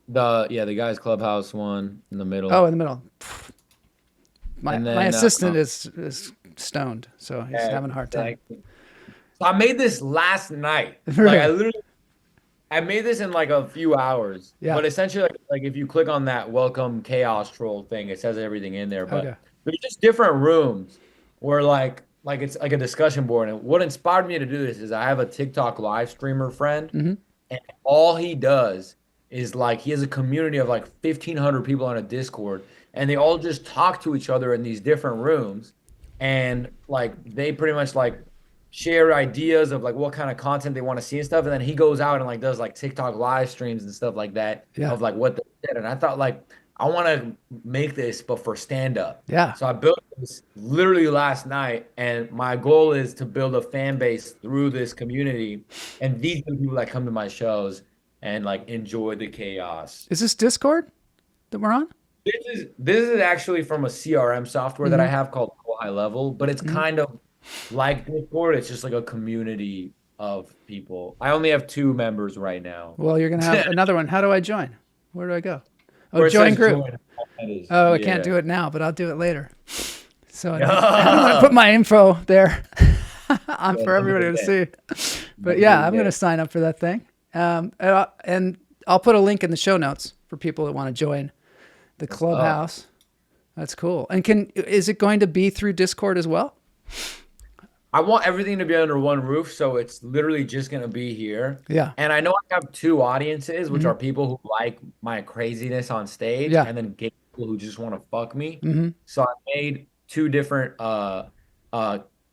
the Guy'z Clubhouse one in the middle.
Oh, in the middle. My assistant is stoned, so he's having a hard time.
So I made this last night. Like I made this in like a few hours. Yeah. But essentially, like if you click on that welcome chaos troll thing, it says everything in there. But there's just different rooms where like it's like a discussion board. And what inspired me to do this is I have a TikTok live streamer friend, and all he does is like he has a community of like 1,500 people on a Discord, and they all just talk to each other in these different rooms, and like they pretty much like share ideas of like what kind of content they want to see and stuff, and then he goes out and like does like TikTok live streams and stuff like that of like what they did. And I thought like I want to make this but for stand up. Yeah. So I built this literally last night, and my goal is to build a fan base through this community, and these are the people that come to my shows and like enjoy the chaos.
Is this Discord that we're on?
This is actually from a CRM software that I have called High Level, but it's kind of like Discord. It's just like a community of people. I only have 2 members right now.
Well, you're gonna have another one. How do I join? Where do I go? Oh, join group. I can't do it now, but I'll do it later. So I don't want to put my info there for everybody to see. But yeah, I'm gonna sign up for that thing. And I'll put a link in the show notes for people that want to join the clubhouse. That's cool. And is it going to be through Discord as well?
I want everything to be under one roof, so it's literally just going to be here. Yeah. And I know I have 2 audiences, which are people who like my craziness on stage, and then gay people who just want to fuck me. So I made 2 different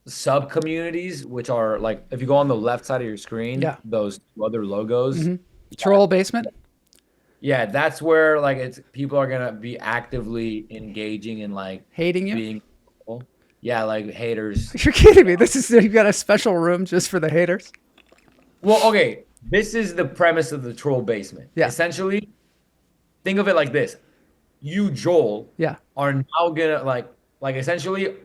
sub communities, which are like, if you go on the left side of your screen, those 2 other logos.
Troll basement.
Yeah, that's where like people are gonna be actively engaging and like
hating you.
Being, yeah, like haters.
You're kidding me. You've got a special room just for the haters.
Well, okay. This is the premise of the troll basement. Yeah. Essentially, think of it like this: you, Joel, are now gonna like essentially,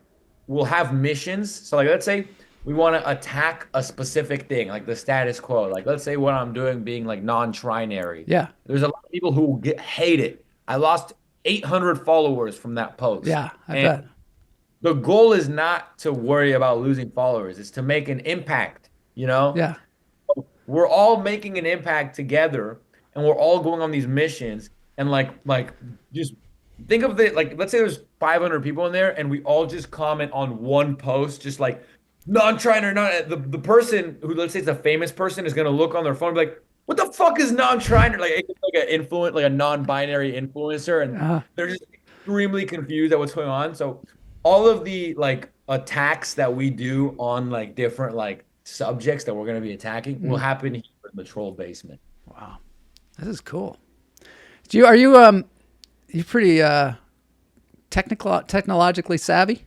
we'll have missions. So like, let's say we want to attack a specific thing, like the status quo. Like, let's say what I'm doing being like non-trinary. Yeah. There's a lot of people who hate it. I lost 800 followers from that post.
Yeah, I bet.
The goal is not to worry about losing followers. It's to make an impact, you know? Yeah. We're all making an impact together, and we're all going on these missions. And like just think of it, like, let's say there's 500 people in there, and we all just comment on one post, just like, non-trying or not. The person who, let's say it's a famous person, is going to look on their phone and be like, what the fuck is non-triner? Like a non-binary influencer, and they're just extremely confused at what's going on. So all of the like attacks that we do on like different like subjects that we're going to be attacking will happen here in the troll basement.
Wow, this is cool. Are you pretty technologically savvy?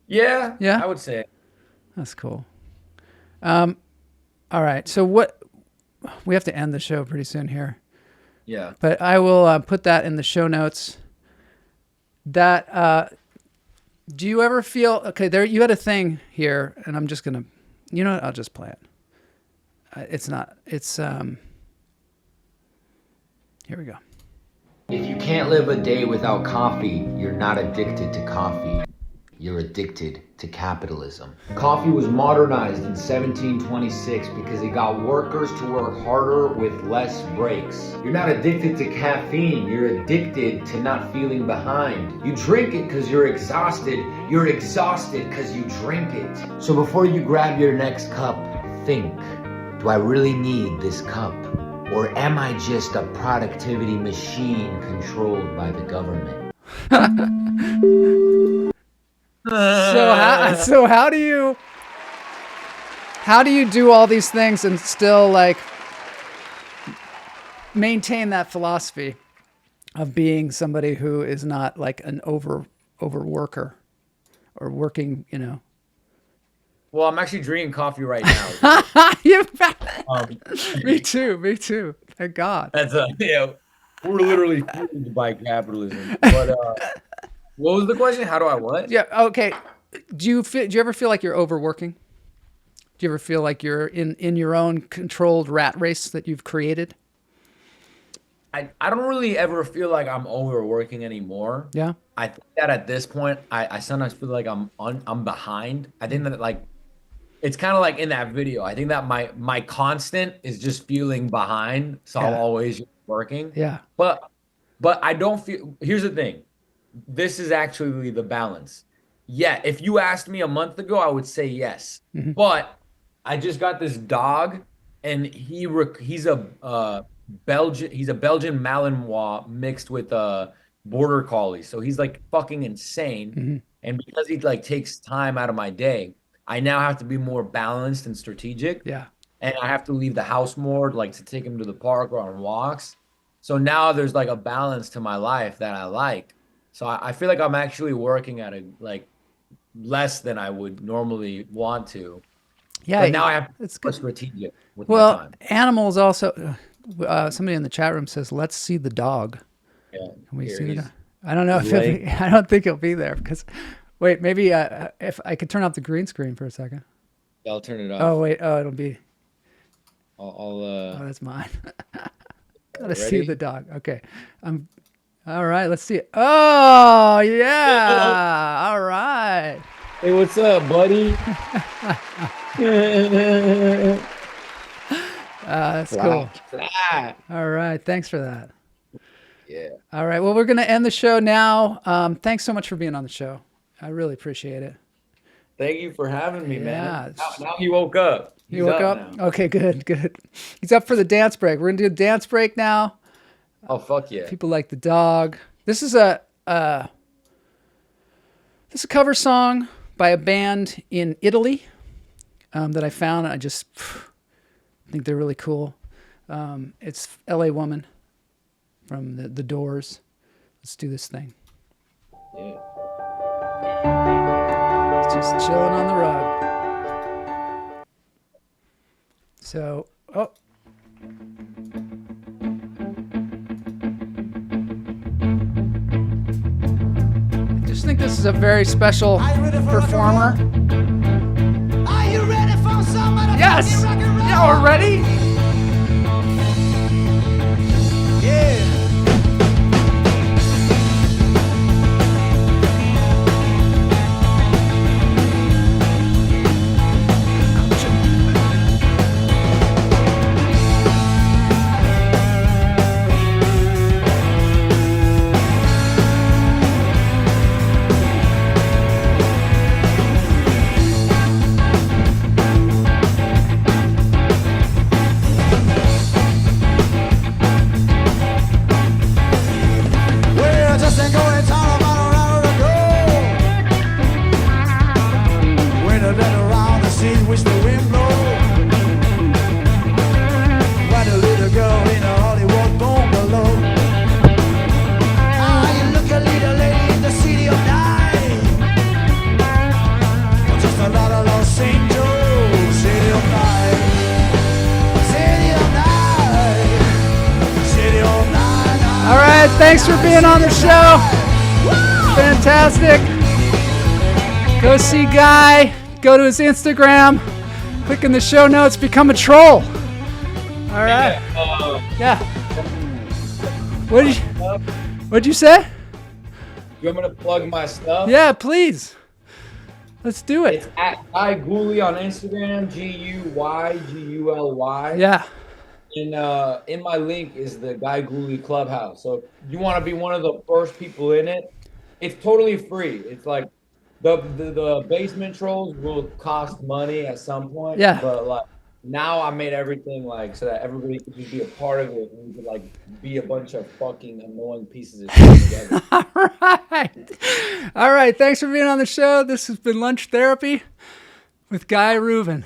Yeah,
Yeah,
I would say.
that's cool. All right, so what we have to end the show pretty soon here.
Yeah.
But I will put that in the show notes. That do you ever feel there? You had a thing here, and I'm just gonna, you know what? I'll just play it. It's not. It's here we go.
If you can't live a day without coffee, you're not addicted to coffee. You're addicted to capitalism. Coffee was modernized in 1726 because it got workers to work harder with less breaks. You're not addicted to caffeine, you're addicted to not feeling behind. You drink it because you're exhausted because you drink it. So before you grab your next cup, think, do I really need this cup? Or am I just a productivity machine controlled by the government?
So how do you do all these things and still like maintain that philosophy of being somebody who is not like an overworker or working, you know?
Well, I'm actually drinking coffee right now.
Me too. Thank God.
That's we're literally fueled by capitalism. But what was the question? How do I what?
Yeah. Okay. Do you ever feel like you're overworking? Do you ever feel like you're in your own controlled rat race that you've created?
I don't really ever feel like I'm overworking anymore.
Yeah.
I think that at this point, I sometimes feel like I'm behind. I think that like it's kind of like in that video. I think that my constant is just feeling behind, so I'm always working.
Yeah.
But I don't feel. Here's the thing. This is actually the balance. Yeah, if you asked me a month ago, I would say yes. Mm-hmm. But I just got this dog, and he's a Belgian Malinois mixed with a border collie. So he's like fucking insane. Mm-hmm. And because he like takes time out of my day, I now have to be more balanced and strategic.
Yeah.
And I have to leave the house more, like to take him to the park or on walks. So now there's like a balance to my life that I like. So I feel like I'm actually working at like less than I would normally want to.
Yeah.
But now I have to be more strategic with my time.
Animals also. Somebody in the chat room says, "Let's see the dog."
Yeah.
Can we see the dog? I don't know I don't think he'll be there because. Wait, maybe if I could turn off the green screen for a second.
I'll turn it off.
Oh wait, it'll be.
Oh,
that's mine. Gotta see the dog. Okay, all right, let's see it. Oh yeah, all right.
Hey, what's up, buddy?
That's cool. All right, thanks for that.
Yeah.
All right, well, we're gonna end the show now. Thanks so much for being on the show. I really appreciate it.
Thank you for having me, man. Now he woke up.
He woke up? Now. Okay, good. He's up for the dance break. We're going to do a dance break now.
Oh, fuck yeah.
People like the dog. This is a cover song by a band in Italy that I found. I just think they're really cool. It's LA Woman from the Doors. Let's do this thing.
Yeah.
Just chilling on the rug. So, I just think this is a very special performer.
Are you ready for somebody?
Yes! Yeah, we're ready?
Yeah. see which the wind blows. What a little girl in a Hollywood bungalow. Ah, you look a little lady in the city of night. Just another Los Angeles, city of night. City of night. City of night.
All right, thanks for being on the show. Fantastic. Go see Guy. Go to his Instagram. Click in the show notes. Become a troll. All right. Yeah. What'd you say?
You want me to plug my stuff?
Yeah, please. Let's do it.
It's at Guyguly on Instagram, Guyguly.
Yeah.
And in my link is the Guyguly Clubhouse. So if you want to be one of the first people in it, it's totally free. It's like the basement trolls will cost money at some point.
Yeah.
But like now I made everything like so that everybody could just be a part of it and we could like be a bunch of fucking annoying pieces of shit together.
All right. Thanks for being on the show. This has been Lunch Therapy with Guy Reuven.